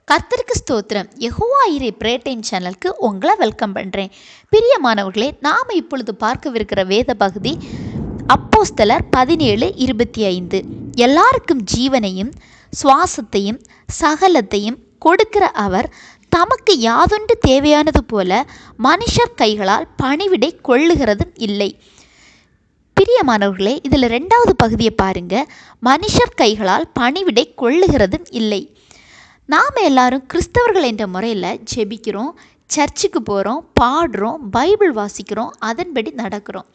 கர்த்தருக்கு ஸ்தோத்திரம். யெகோவா ஈரே பிரேயர் டைம் சேனலுக்கு உங்களை வெல்கம் பண்ணுறேன். பிரியமானவர்களே, நாம் இப்பொழுது பார்க்கவிருக்கிற வேத பகுதி அப்போஸ்தலர் 17:25. எல்லாருக்கும் ஜீவனையும் சுவாசத்தையும் சகலத்தையும் கொடுக்கிற அவர் தமக்கு யாதொன்று தேவையானது போல மனுஷர் கைகளால் பணிவிடை கொள்ளுகிறதும் இல்லை. பிரியமானவர்களே, இதில் 2வது பகுதியை பாருங்க. மனுஷர் கைகளால் பணிவிடை கொள்ளுகிறதும் இல்லை. நாம் எல்லாரும் கிறிஸ்தவர்கள் என்ற முறையில் ஜெபிக்கிறோம், சர்ச்சுக்கு போகிறோம், பாடுறோம், பைபிள் வாசிக்கிறோம், அதன்படி நடக்கிறோம்.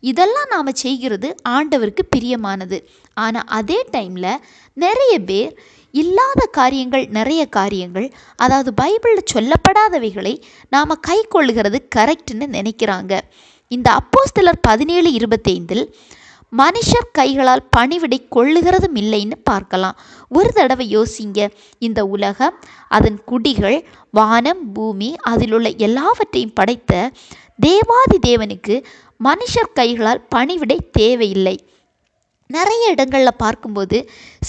இதெல்லாம் நாம் செய்கிறது ஆண்டவருக்கு பிரியமானது. ஆனால் அதே டைமில் நிறைய பேர் இல்லாத காரியங்கள், நிறைய காரியங்கள், அதாவது பைபிளில் சொல்லப்படாதவைகளை நாம் கை கொள்ளுகிறது கரெக்டுன்னு நினைக்கிறாங்க. இந்த அப்போஸ்தலர் 17:25 மனுஷர் கைகளால் பணிவிடை கொள்ளுகிறதும் இல்லைன்னு பார்க்கலாம். ஒரு தடவை யோசிங்க. இந்த உலகம், அதன் குடிகள், வானம், பூமி, அதில் உள்ள எல்லாவற்றையும் படைத்த தேவாதி தேவனுக்கு மனுஷர் கைகளால் பணிவிடை தேவையில்லை. நிறைய இடங்களில் பார்க்கும்போது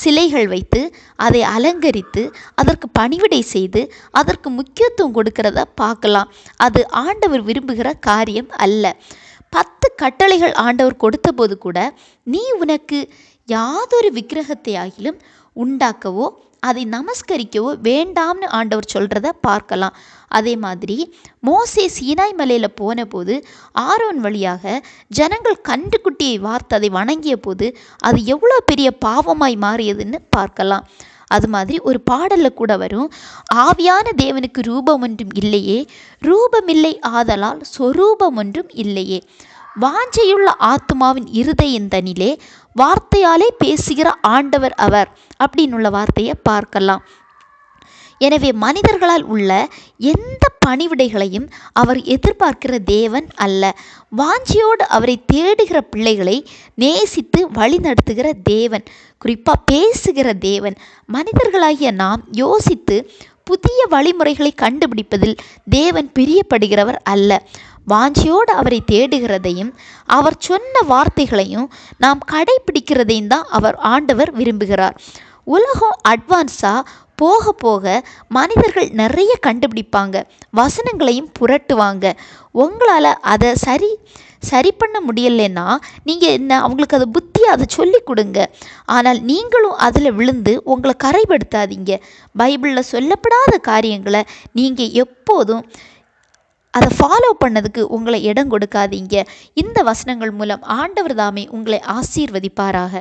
சிலைகள் வைத்து அதை அலங்கரித்து அதற்கு பணிவிடை செய்து அதற்கு முக்கியத்துவம் கொடுக்கிறத பார்க்கலாம். அது ஆண்டவர் விரும்புகிற காரியம் அல்ல. 10 கட்டளைகள் ஆண்டவர் கொடுத்த போது கூட நீ உனக்கு யாதொரு விக்கிரகத்தை ஆகிலும் உண்டாக்கவோ அதை நமஸ்கரிக்கவோ வேண்டாம்னு ஆண்டவர் சொல்கிறத பார்க்கலாம். அதே மாதிரி மோசே சீனாய் மலையில் போன போது ஆரோன் வழியாக ஜனங்கள் கன்றுக்குட்டியை வார்த்து அதை வணங்கிய போது அது எவ்வளோ பெரிய பாவமாய் மாறியதுன்னு பார்க்கலாம். அது மாதிரி ஒரு பாடலில் கூட வரும், ஆவியான தேவனுக்கு ரூபம் ஒன்றும் இல்லையே, ரூபமில்லை ஆதலால் சொரூபம் ஒன்றும் இல்லையே, வாஞ்சையுள்ள ஆத்மாவின் இருதயந்தனிலே வார்த்தையாலே பேசுகிற ஆண்டவர் அவர் அப்படின்னுள்ள வார்த்தையை பார்க்கலாம். எனவே மனிதர்களால் உள்ள எந்த பணிவிடைகளையும் அவர் எதிர்பார்க்கிற தேவன் அல்ல. வாஞ்சியோடு அவரை தேடுகிற பிள்ளைகளை நேசித்து வழி நடத்துகிற தேவன், குறிப்பாக பேசுகிற தேவன். மனிதர்களாகிய நாம் யோசித்து புதிய வழிமுறைகளை கண்டுபிடிப்பதில் தேவன் பிரியப்படுகிறவர் அல்ல. வாஞ்சியோடு அவரை தேடுகிறதையும் அவர் சொன்ன வார்த்தைகளையும் நாம் கடைபிடிக்கிறதையும் தான் ஆண்டவர் விரும்புகிறார். உலகம் அட்வான்ஸாக போக போக மனிதர்கள் நிறைய கண்டுபிடிப்பாங்க, வசனங்களையும் புரட்டுவாங்க. உங்களால் அதை சரி பண்ண முடியலைன்னா நீங்கள் என்ன அவங்களுக்கு அதை புத்தியை அதை சொல்லி கொடுங்க. ஆனால் நீங்களும் அதில் விழுந்து உங்களை கரைப்படுத்தாதீங்க. பைபிளில் சொல்லப்படாத காரியங்களை நீங்கள் எப்போதும் அதை ஃபாலோ பண்ணதுக்கு உங்களை இடம் கொடுக்காதீங்க. இந்த வசனங்கள் மூலம் ஆண்டவர் தாமே உங்களை ஆசீர்வதிப்பாராக.